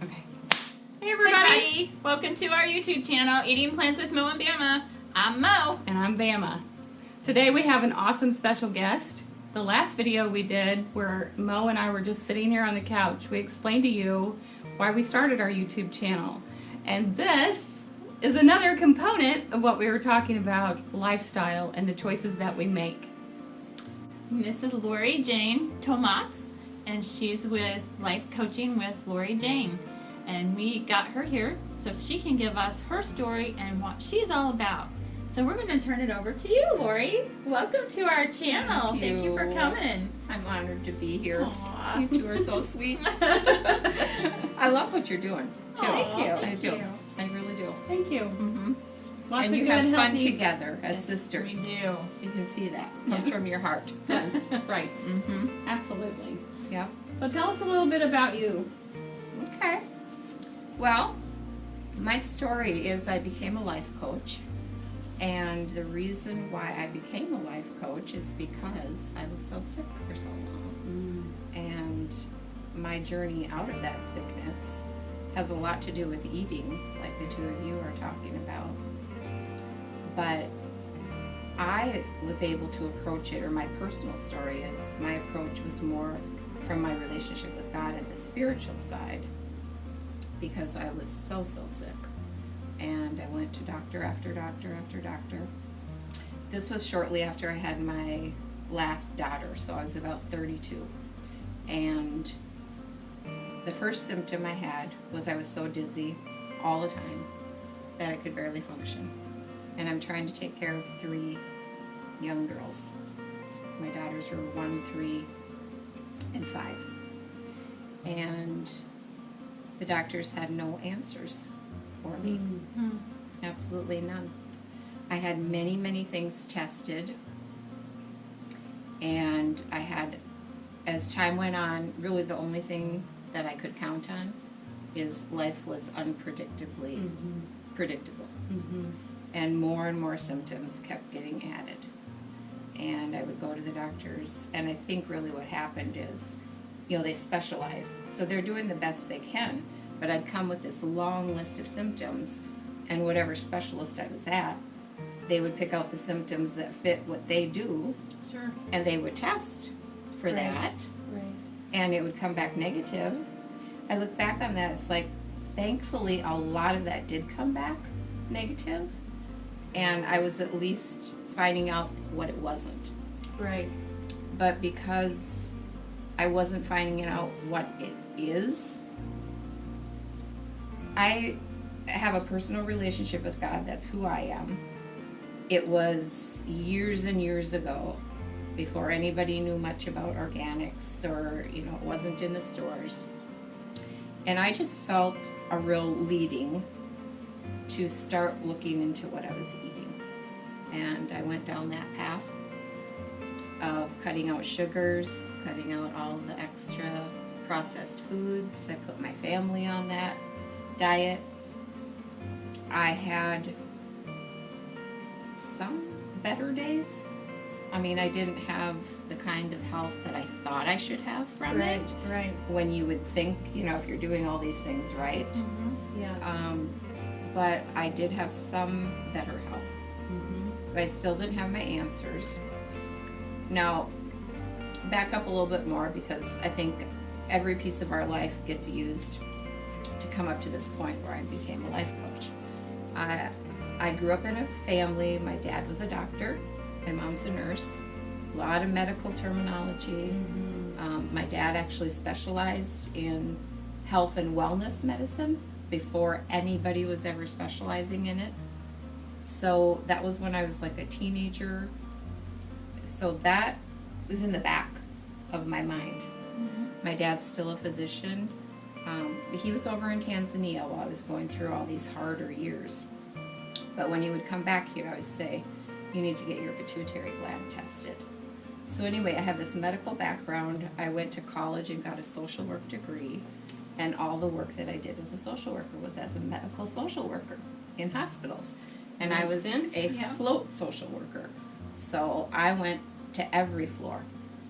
Okay. Hey everybody! Welcome to our YouTube channel, Eating Plants with Mo and Bama. I'm Mo. And I'm Bama. Today we have an awesome special guest. The last video we did where Mo and I were just sitting here on the couch, we explained to you why we started our YouTube channel. And this is another component of what we were talking about, lifestyle and the choices that we make. And this is LoriJane Tomatz, and she's with Life Coaching with LoriJane. And we got her here so she can give us her story and what she's all about. So we're going to turn it over to you, Lori. Welcome to our channel. Thank you for coming. I'm honored to be here. Aww. You two are so sweet. I love what you're doing, too. Thank you. I do. I really do. Thank you. Mm-hmm. Lots And of you good, have fun healthy- together as Yes, sisters. We do. You can see that. Comes from your heart. Yes. Right. Mm-hmm. Absolutely. Yep. So tell us a little bit about you. Okay. Well, my story is I became a life coach. And the reason why I became a life coach is because I was so sick for so long. And my journey out of that sickness has a lot to do with eating, like the two of you are talking about. But I was able to approach it, or my personal story is, my approach was more from my relationship with God and the spiritual side, because I was so sick. And I went to doctor after doctor after doctor. This was shortly after I had my last daughter, so I was about 32. And the first symptom I had was I was so dizzy all the time that I could barely function. And I'm trying to take care of 3 young girls. My daughters were 1, 3, and 5. And the doctors had no answers for me. Absolutely none. I had many things tested, and I had, as time went on, really the only thing that I could count on is life was unpredictably predictable. And more symptoms kept getting added. And I would go to the doctors, and I think really what happened is, they specialize. So they're doing the best they can, but I'd come with this long list of symptoms, and whatever specialist I was at, they would pick out the symptoms that fit what they do, Sure. and they would test for that, Right. and it would come back negative. I look back on that, it's like, thankfully a lot of that did come back negative, and I was at least finding out what it wasn't. Right. But because I wasn't finding out what it is, I have a personal relationship with God. That's who I am. It was years and years ago, before anybody knew much about organics, or, it wasn't in the stores. And I just felt a real leading to start looking into what I was eating. And I went down that path of cutting out sugars, cutting out all the extra processed foods. I put my family on that diet. I had some better days. I mean, I didn't have the kind of health that I thought I should have from it. Right. When you would think, if you're doing all these things right. Yeah. But I did have some better health. But I still didn't have my answers. Now, back up a little bit more, because I think every piece of our life gets used to come up to this point where I became a life coach. I grew up in a family. My dad was a doctor. My mom's a nurse. A lot of medical terminology. My dad actually specialized in health and wellness medicine before anybody was ever specializing in it. So that was when I was like a teenager. So that was in the back of my mind. My dad's still a physician. He was over in Tanzania while I was going through all these harder years. But when he would come back, he'd always say, you need to get your pituitary gland tested. So anyway, I have this medical background. I went to college and got a social work degree. And all the work that I did as a social worker was as a medical social worker in hospitals. And I was a float social worker. So I went to every floor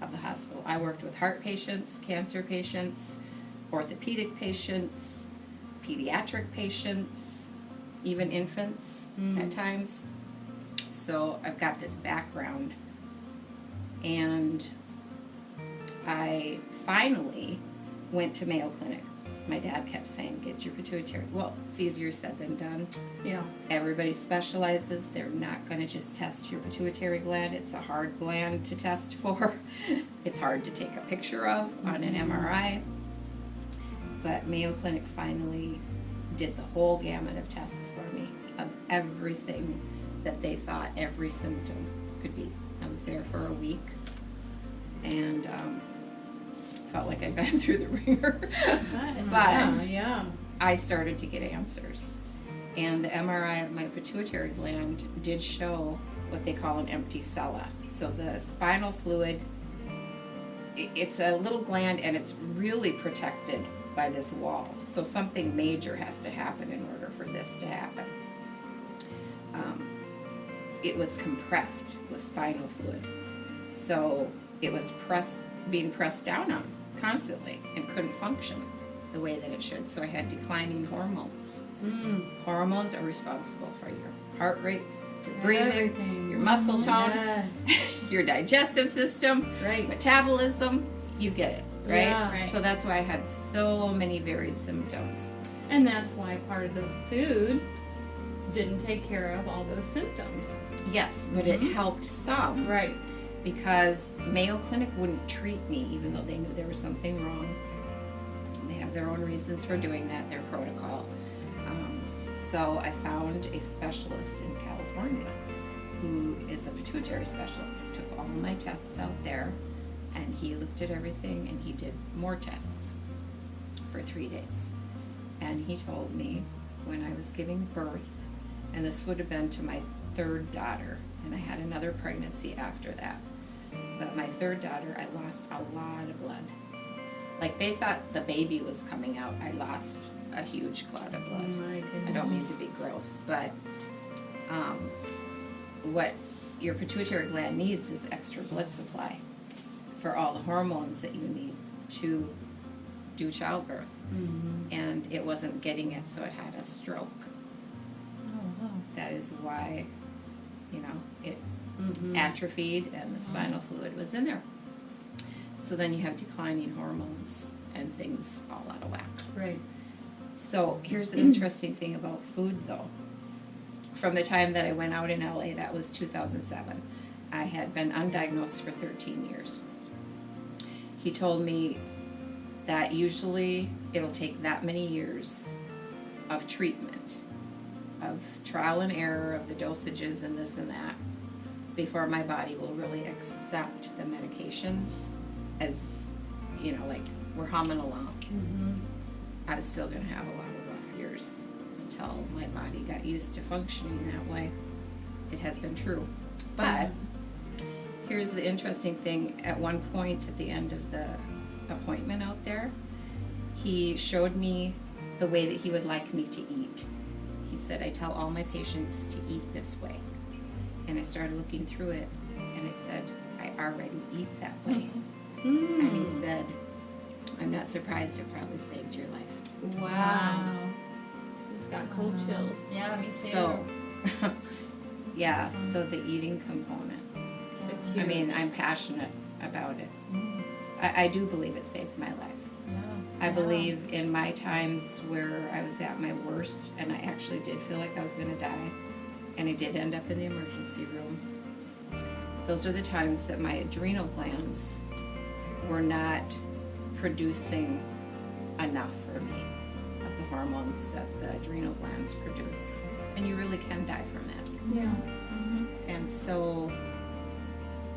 of the hospital. I worked with heart patients, cancer patients, orthopedic patients, pediatric patients, even infants at times. So I've got this background, and I finally went to Mayo Clinic. My dad kept saying, get your pituitary. Well, it's easier said than done. Yeah. Everybody specializes. They're not going to just test your pituitary gland. It's a hard gland to test for. It's hard to take a picture of on an MRI. But Mayo Clinic finally did the whole gamut of tests for me, of everything that they thought every symptom could be. I was there for a week, and felt like I'd been through the ringer. But yeah. I started to get answers. And the MRI of my pituitary gland did show what they call an empty sella. So the spinal fluid, it's a little gland, and it's really protected by this wall. So something major has to happen in order for this to happen. It was compressed with spinal fluid. So it was being pressed down on constantly and couldn't function the way that it should. So I had declining hormones. Hormones are responsible for your heart rate, your breathing, Everything. your muscle tone, Yes. your digestive system, Right. metabolism. You get it, right? Yeah. Right. So that's why I had so many varied symptoms. And that's why part of the food didn't take care of all those symptoms. Yes, but it helped some. Right. Because Mayo Clinic wouldn't treat me even though they knew there was something wrong. They have their own reasons for doing that, their protocol. So I found a specialist in California who is a pituitary specialist, took all my tests out there, and he looked at everything, and he did more tests for 3 days. And he told me when I was giving birth, and this would have been to my third daughter, and I had another pregnancy after that. But my third daughter, I lost a lot of blood. Like, they thought the baby was coming out. I lost a huge clot of blood. My goodness. I don't mean to be gross, but what your pituitary gland needs is extra blood supply for all the hormones that you need to do childbirth. And it wasn't getting it, so it had a stroke. Oh, wow. That is why, it atrophied and the spinal fluid was in there. So then you have declining hormones and things all out of whack. Right. So here's the interesting thing about food, though. From the time that I went out in LA, that was 2007, I had been undiagnosed for 13 years. He told me that usually it'll take that many years of treatment, of trial and error of the dosages and this and that, before my body will really accept the medications as, like we're humming along. I was still going to have a lot of rough years until my body got used to functioning that way. It has been true. But here's the interesting thing. At one point at the end of the appointment out there, he showed me the way that he would like me to eat. He said, I tell all my patients to eat this way. And I started looking through it, and I said, I already eat that way. And he said, I'm not surprised it probably saved your life. Wow. Just got cold chills. Yeah, me too. So, yeah, so the eating component. It's I huge. mean, I'm passionate about it. I do believe it saved my life. I believe in my times where I was at my worst and I actually did feel like I was going to die, and I did end up in the emergency room. Those are the times that my adrenal glands were not producing enough for me of the hormones that the adrenal glands produce. And you really can die from that. Yeah. And so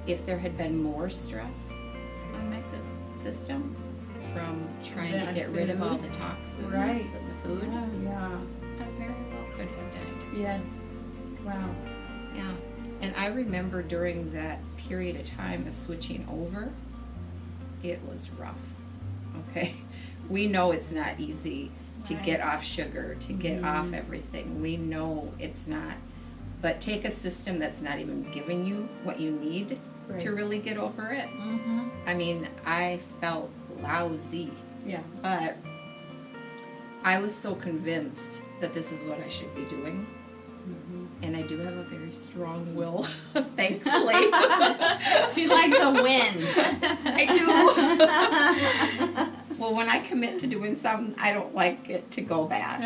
if there had been more stress on my system from trying to Bad get rid of all food. the toxins Right. and the food, Yeah. I very well could have died. Yes. Wow. Yeah. And I remember during that period of time of switching over, it was rough. Okay? We know it's not easy to get off sugar, to get off everything. We know it's not. But take a system that's not even giving you what you need to really get over it. I mean, I felt lousy. Yeah. But I was so convinced that this is what I should be doing. And I do have a very strong will, thankfully. She likes a win. I do. Well, when I commit to doing something, I don't like it to go bad.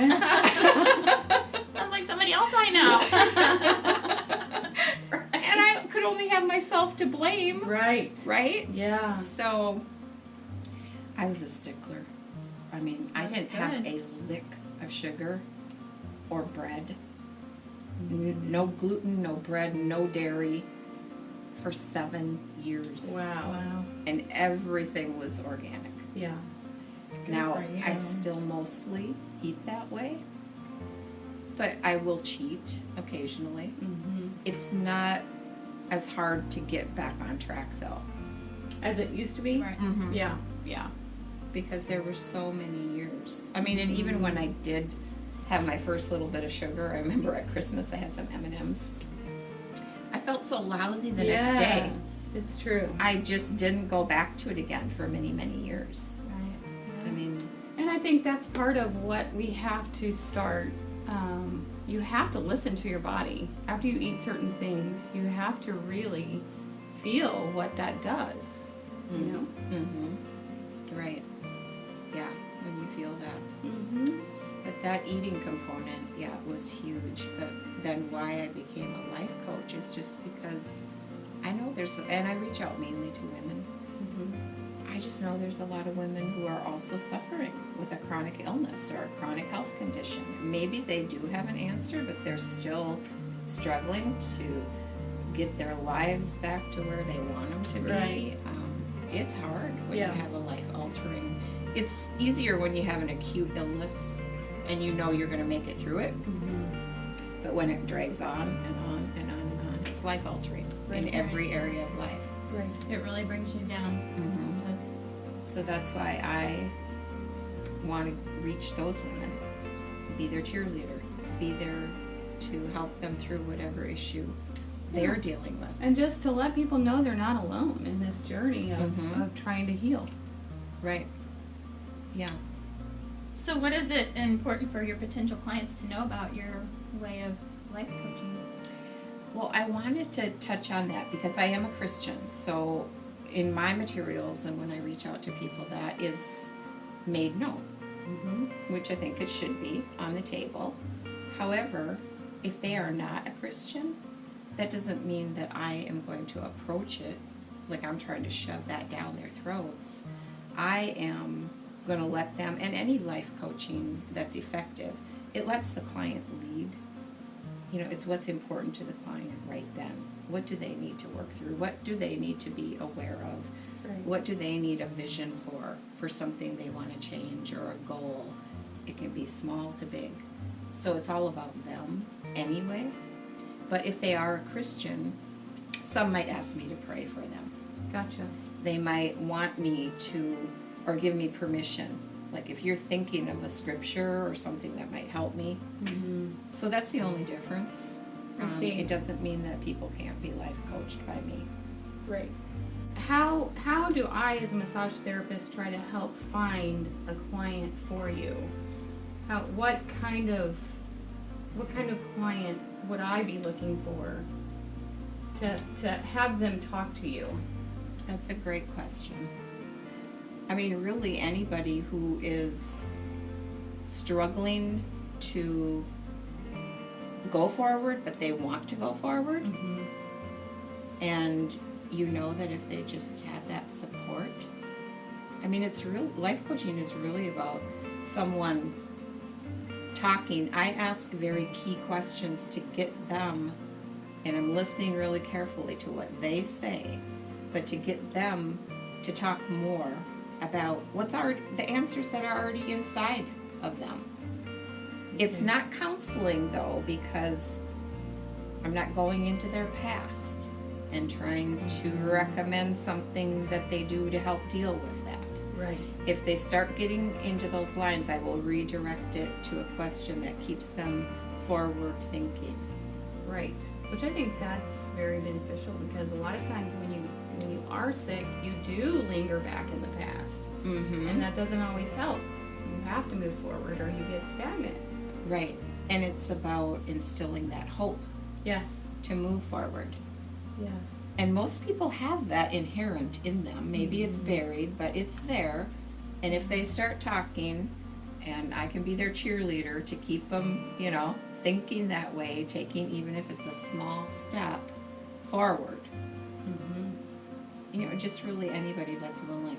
Sounds like somebody else I know. And I could only have myself to blame, Right. right? Yeah. So I was a stickler. I mean, I That's didn't have good. a lick of sugar or bread. No gluten, no bread, no dairy for 7 years. Wow. And everything was organic. Yeah. Good Now, for you. I still mostly eat that way, but I will cheat occasionally. Mm-hmm. It's not as hard to get back on track, though. As it used to be? Right. Mm-hmm. Yeah. Yeah. Because there were so many years. I mean, and even when I did have my first little bit of sugar, I remember at Christmas I had some M&Ms. I felt so lousy the next day. It's true. I just didn't go back to it again for many, many years. Right. I mean, And I think that's part of what we have to start. You have to listen to your body. After you eat certain things, you have to really feel what that does. You know? mm-hmm. Right. Yeah, when you feel that. Mm-hmm. But that eating component, yeah, was huge. But then why I became a life coach is just because I know and I reach out mainly to women. Mm-hmm. I just know there's a lot of women who are also suffering with a chronic illness or a chronic health condition. Maybe they do have an answer, but they're still struggling to get their lives back to where they want them to be. Right. It's hard when Yeah. you have a life-altering. It's easier when you have an acute illness and you know you're going to make it through it. Mm-hmm. But when it drags on and on and on and on, it's life-altering in Right. every area of life. Right. It really brings you down. Mm-hmm. Because So that's why I want to reach those women, be their cheerleader, be there to help them through whatever issue they're dealing with. And just to let people know they're not alone in this journey of, Mhm. of trying to heal. Right. Yeah. So what is it important for your potential clients to know about your way of life coaching? Well, I wanted to touch on that because I am a Christian. So in my materials and when I reach out to people, that is made known, Mm-hmm. which I think it should be on the table. However, if they are not a Christian, that doesn't mean that I am going to approach it like I'm trying to shove that down their throats. I am going to let them, and any life coaching that's effective, it lets the client lead. You know, it's what's important to the client right then. What do they need to work through? What do they need to be aware of? Right. What do they need a vision for something they want to change or a goal? It can be small to big. So it's all about them anyway. But if they are a Christian, some might ask me to pray for them. Gotcha. They might want me to, or give me permission. Like if you're thinking of a scripture or something that might help me. Mm-hmm. So that's the only difference. I see. It doesn't mean that people can't be life coached by me. Great. How do I, as a massage therapist, try to help find a client for you? What kind of client would I be looking for to have them talk to you? That's a great question. I mean, really anybody who is struggling to go forward, but they want to go forward. Mm-hmm. And you know that if they just had that support, I mean, it's real. Life coaching is really about someone talking. I ask very key questions to get them, and I'm listening really carefully to what they say, but to get them to talk more about the answers that are already inside of them. It's Okay. not counseling though, because I'm not going into their past and trying to recommend something that they do to help deal with that. Right. If they start getting into those lines, I will redirect it to a question that keeps them forward thinking. Right. Which I think that's very beneficial because a lot of times when you are sick, you do linger back in the past, Mm-hmm. and that doesn't always help. You have to move forward or you get stagnant. Right. And it's about instilling that hope Yes. to move forward. Yes. And most people have that inherent in them. Maybe it's buried, but it's there. And if they start talking, and I can be their cheerleader to keep them, thinking that way, taking, even if it's a small step forward. Just really anybody that's willing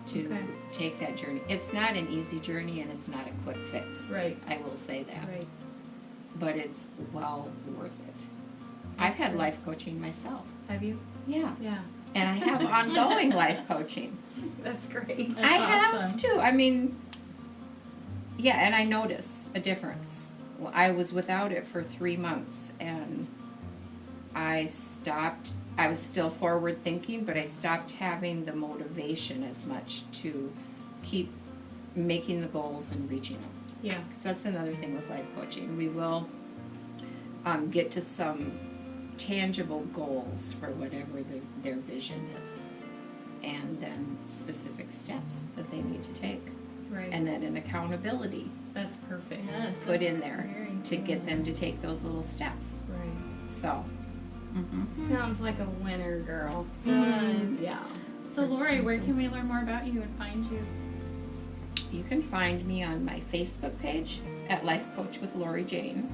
to take that journey. It's not an easy journey, and it's not a quick fix. Right. I will say that. Right. But it's well worth it. I've had life coaching myself. Have you? Yeah. Yeah. And I have ongoing life coaching. That's great. That's I have awesome. too. I mean, yeah, and I notice a difference. Well, I was without it for 3 months, and I stopped. I was still forward thinking, but I stopped having the motivation as much to keep making the goals and reaching them. Yeah. Because that's another thing with life coaching. We will get to some tangible goals for whatever their vision is, and then specific steps that they need to take, Right. and then an accountability That's perfect. Yes, put that's in there very to get good. them to take those little steps. Right. So, Sounds like a winner, girl. Does. Yeah. So Lori, where can we learn more about you and find you? you can find me on my Facebook page at Life Coach with LoriJane,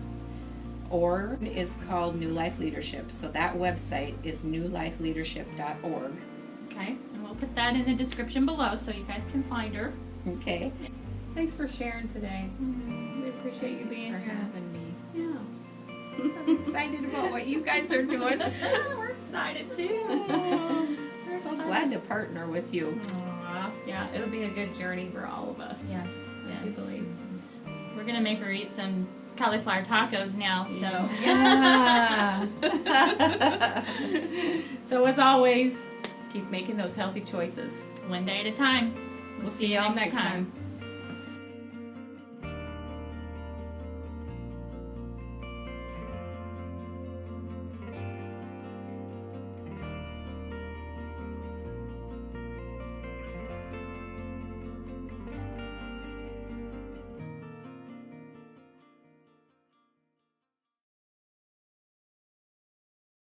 or is called New Life Leadership. So that website is newlifeleadership.org. Okay, and we'll put that in the description below so you guys can find her. Okay. Thanks for sharing today. We appreciate you being For here. having me. Yeah. I'm excited about what you guys are doing. We're excited too. We're So excited. glad to partner with you. Aw, Yeah, it'll be a good journey for all of us. yes, I yes. believe. We're gonna make her eat some cauliflower tacos now, so. Yeah. So as always, keep making those healthy choices. One day at a time. We'll see y'all next time.